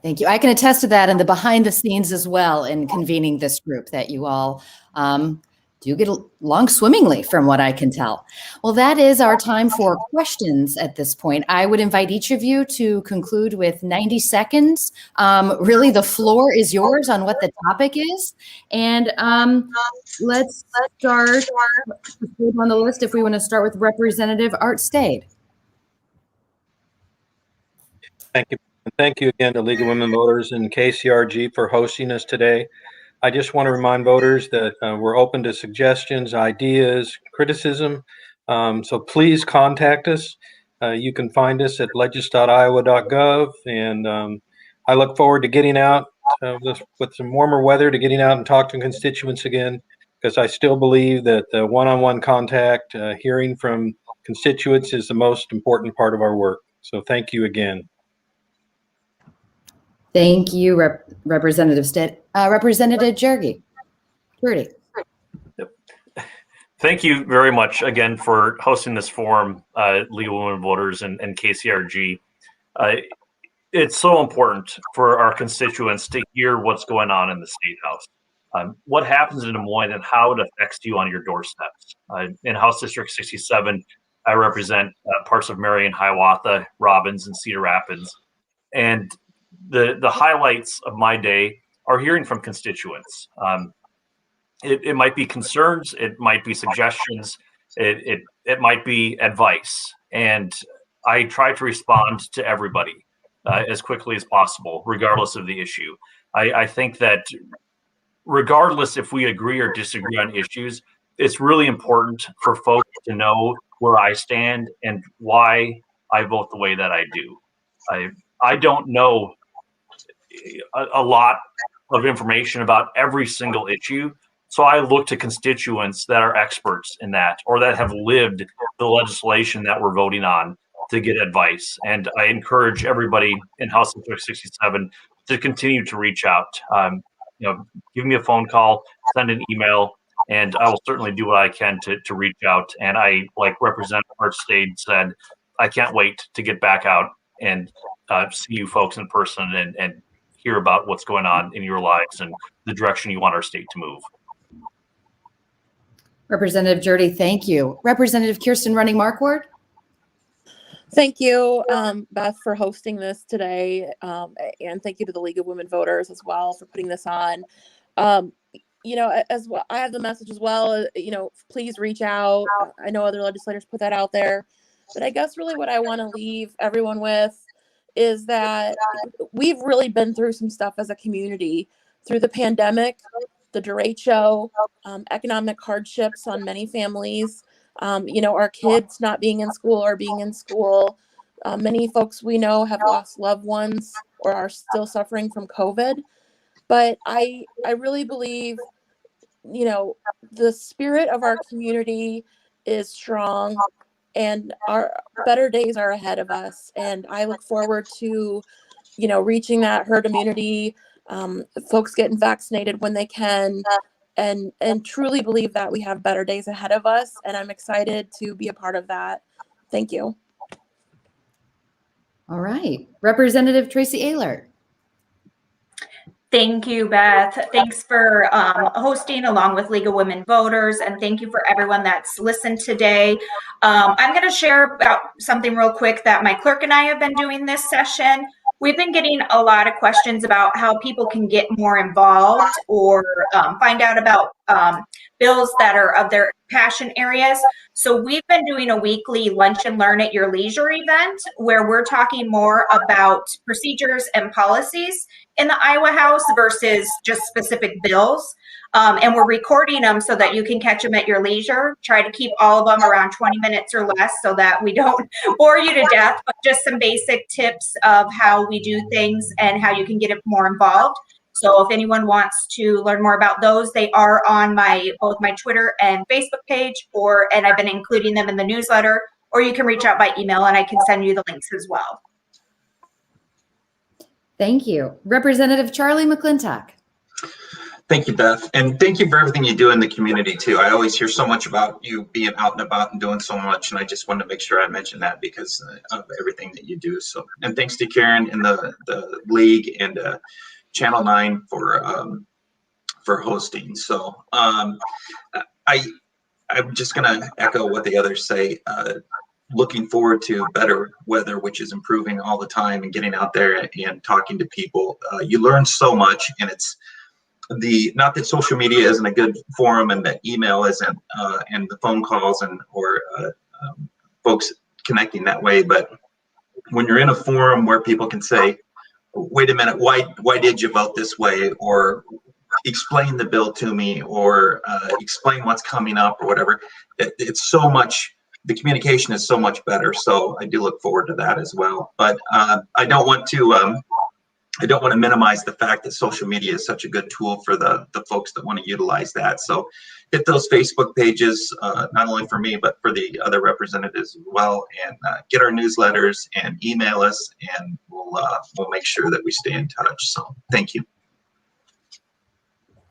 Thank you. I can attest to that, and the behind the scenes as well in convening this group, that you all do get along swimmingly from what I can tell. Well, that is our time for questions at this point. I would invite each of you to conclude with 90 seconds. Really, the floor is yours on what the topic is. And let's start on the list if we want to start with Representative Art STAED. Thank you. Thank you again to League of Women Voters and KCRG for hosting us today. I just want to remind voters that we're open to suggestions, ideas, criticism. So please contact us. You can find us at legis.iowa.gov. And I look forward to getting out with some warmer weather, to getting out and talk to constituents again, because I still believe that the one-on-one contact, hearing from constituents is the most important part of our work. So thank you again. Thank you, Representative STAED. Representative GJERDE. Yep. Thank you very much again for hosting this forum, League of Women Voters and KCRG. It's so important for our constituents to hear what's going on in the State House, what happens in Des Moines and how it affects you on your doorsteps. In House District 67, I represent parts of Marion, Hiawatha, Robbins, and Cedar Rapids. And the highlights of my day are hearing from constituents. It might be concerns, it might be suggestions, it might be advice. And I try to respond to everybody as quickly as possible, regardless of the issue. I think that regardless if we agree or disagree on issues, it's really important for folks to know where I stand and why I vote the way that I do. I don't know a lot of information about every single issue. So I look to constituents that are experts in that, or that have lived the legislation that we're voting on, to get advice. And I encourage everybody in House District 67 to continue to reach out. Give me a phone call, send an email, and I will certainly do what I can to reach out. And I, like Representative Art STAED said, I can't wait to get back out and see you folks in person and hear about what's going on in your lives and the direction you want our state to move. Representative GJERDE, thank you. Representative Kirsten Running Marquardt. Thank you, Beth, for hosting this today. And thank you to the League of Women Voters as well for putting this on. You know, as well, I have the message as well, you know, please reach out. I know other legislators put that out there, but I guess really what I want to leave everyone with is that we've really been through some stuff as a community through the pandemic, the derecho, economic hardships on many families, you know, our kids not being in school or being in school. Many folks we know have lost loved ones or are still suffering from COVID. But I really believe, you know, the spirit of our community is strong and our better days are ahead of us. And I look forward to, you know, reaching that herd immunity, folks getting vaccinated when they can, and truly believe that we have better days ahead of us. And I'm excited to be a part of that. Thank you. All right. Representative TRACY EHLERT. Thank you, Beth. Thanks for hosting along with League of Women Voters, and thank you for everyone that's listened today. I'm going to share about something real quick that my clerk and I have been doing this session. We've been getting a lot of questions about how people can get more involved or find out about bills that are of their passion areas. So we've been doing a weekly lunch and learn at your leisure event where we're talking more about procedures and policies in the Iowa House versus just specific bills. And we're recording them so that you can catch them at your leisure. Try to keep all of them around 20 minutes or less so that we don't bore you to death, but just some basic tips of how we do things and how you can get more involved. So if anyone wants to learn more about those, they are on both my Twitter and Facebook page, and I've been including them in the newsletter, or you can reach out by email and I can send you the links as well. Thank you. Representative Charlie McClintock. Thank you, Beth. And thank you for everything you do in the community too. I always hear so much about you being out and about and doing so much. And I just wanted to make sure I mentioned that because of everything that you do. So, and thanks to Karen and the League and Channel 9 for hosting. So I'm just going to echo what the others say. Looking forward to better weather, which is improving all the time, and getting out there and talking to people. You learn so much, and it's not that social media isn't a good forum and that email isn't, and the phone calls or folks connecting that way, but when you're in a forum where people can say, wait a minute, why did you vote this way, or explain the bill to me, or explain what's coming up or whatever, it's so much, the communication is so much better. So I do look forward to that as well. But I don't want to minimize the fact that social media is such a good tool for the folks that want to utilize that. So hit those Facebook pages, not only for me, but for the other representatives as well, and get our newsletters and email us, and we'll make sure that we stay in touch. So thank you.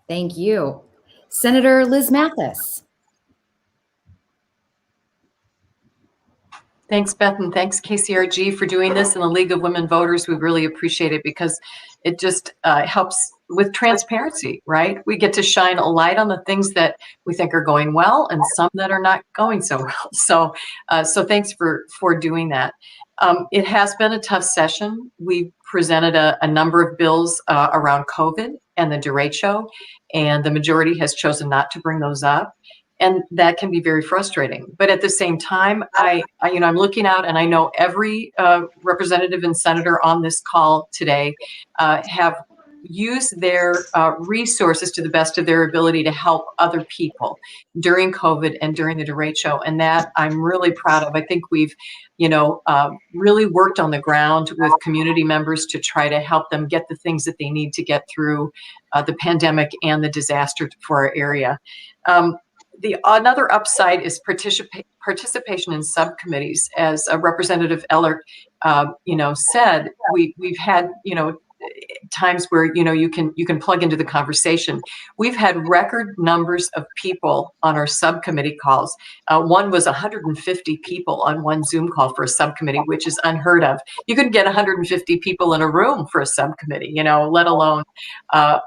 Thank you. Senator Liz Mathis. Thanks, Beth, and thanks KCRG for doing this, and the League of Women Voters. We really appreciate it because it just helps with transparency, right? We get to shine a light on the things that we think are going well and some that are not going so well. So thanks for doing that. It has been a tough session. We presented a number of bills around COVID and the derecho, and the majority has chosen not to bring those up. And that can be very frustrating. But at the same time, I'm looking out, and I know every representative and senator on this call today have used their resources to the best of their ability to help other people during COVID and during the derecho. And that I'm really proud of. I think we've, really worked on the ground with community members to try to help them get the things that they need to get through the pandemic and the disaster for our area. Another upside is participation in subcommittees. As Representative EHLERT, said, we've had, times where, you know, you can plug into the conversation. We've had record numbers of people on our subcommittee calls. One was 150 people on one Zoom call for a subcommittee, which is unheard of. You couldn't get 150 people in a room for a subcommittee, you know, let alone,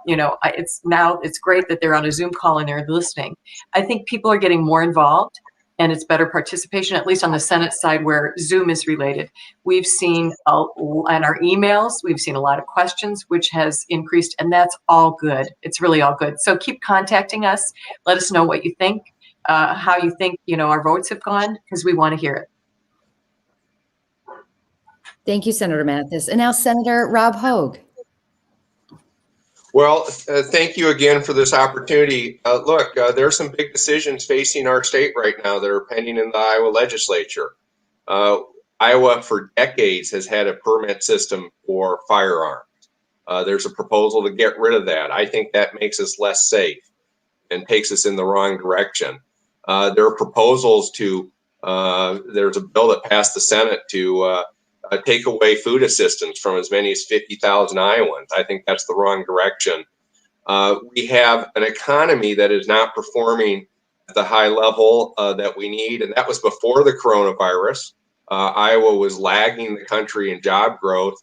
you know, it's great that they're on a Zoom call and they're listening. I think people are getting more involved, and it's better participation, at least on the Senate side where Zoom is related. We've seen on our emails, we've seen a lot of questions, which has increased, and that's all good. It's really all good. So keep contacting us. Let us know what you think, how you think, you know, our votes have gone, because we want to hear it. Thank you, Senator Mathis. And now Senator Rob HOGG. Well, thank you again for this opportunity. Look, there are some big decisions facing our state right now that are pending in the Iowa legislature. Iowa for decades has had a permit system for firearms. There's a proposal to get rid of that. I think that makes us less safe and takes us in the wrong direction. There are proposals to, there's a bill that passed the Senate to take away food assistance from as many as 50,000 Iowans. I think that's the wrong direction. We have an economy that is not performing at the high level that we need, and that was before the coronavirus. Iowa was lagging the country in job growth.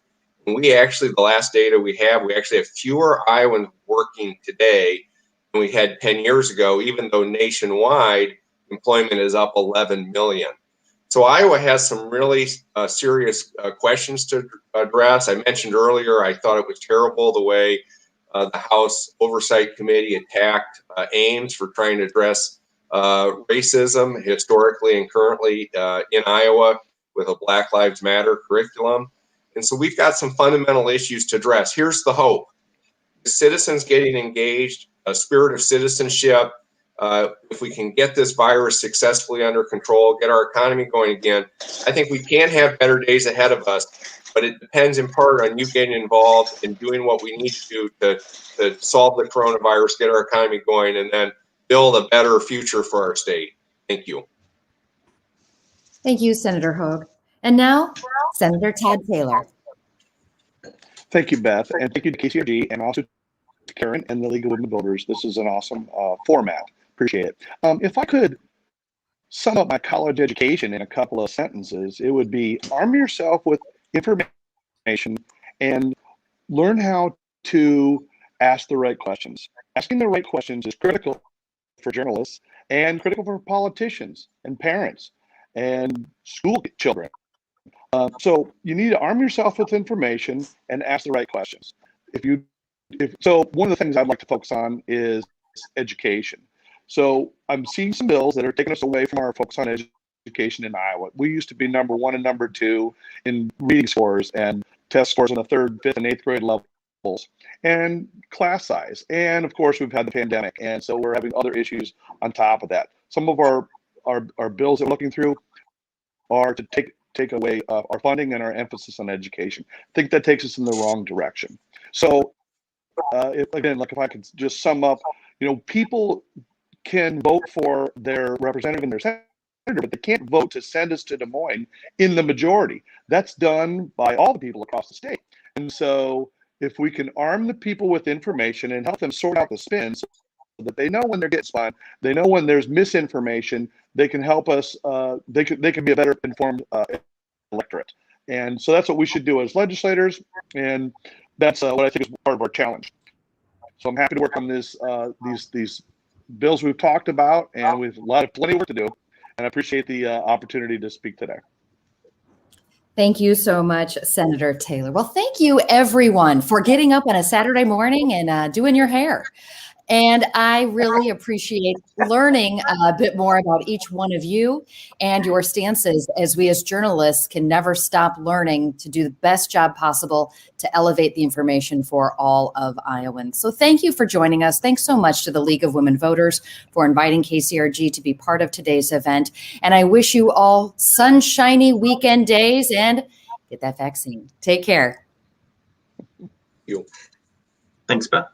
And we actually, the last data we actually have fewer Iowans working today than we had 10 years ago, even though nationwide employment is up 11 million. So Iowa has some really serious questions to address. I mentioned earlier, I thought it was terrible the way the House Oversight Committee attacked Ames for trying to address racism historically and currently in Iowa with a Black Lives Matter curriculum. And so we've got some fundamental issues to address. Here's the hope. Citizens getting engaged, a spirit of citizenship. If we can get this virus successfully under control, get our economy going again, I think we can have better days ahead of us. But it depends in part on you getting involved and doing what we need to do to solve the coronavirus, get our economy going, and then build a better future for our state. Thank you. Thank you, Senator HOGG. And now, Senator Todd Taylor. Thank you, Beth, and thank you to KCRG and also to Karen and the League of Women Voters. This is an awesome format. Appreciate it. If I could sum up my college education in a couple of sentences, it would be arm yourself with information and learn how to ask the right questions. Asking the right questions is critical for journalists and critical for politicians and parents and school children. So you need to arm yourself with information and ask the right questions. So one of the things I'd like to focus on is education. So I'm seeing some bills that are taking us away from our focus on education in Iowa. We used to be number 1 and number 2 in reading scores and test scores in the 3rd, 5th, and 8th grade levels, and class size. And of course, we've had the pandemic, and so we're having other issues on top of that. Some of our bills that we're looking through are to take away our funding and our emphasis on education. I think that takes us in the wrong direction. So if I could just sum up, people can vote for their representative and their senator, but they can't vote to send us to Des Moines in the majority. That's done by all the people across the state. And so if we can arm the people with information and help them sort out the spins so that they know when they're getting spun, they know when there's misinformation, they can help us, they can be a better informed electorate. And so that's what we should do as legislators. And that's what I think is part of our challenge. So I'm happy to work on these bills we've talked about, and we've plenty of work to do. And I appreciate the opportunity to speak today. Thank you so much, Senator Taylor. Well, thank you everyone for getting up on a Saturday morning and doing your hair. And I really appreciate learning a bit more about each one of you and your stances, as we as journalists can never stop learning to do the best job possible to elevate the information for all of Iowans. So thank you for joining us. Thanks so much to the League of Women Voters for inviting KCRG to be part of today's event. And I wish you all sunshiny weekend days and get that vaccine. Take care. Thank you. Thanks, Beth.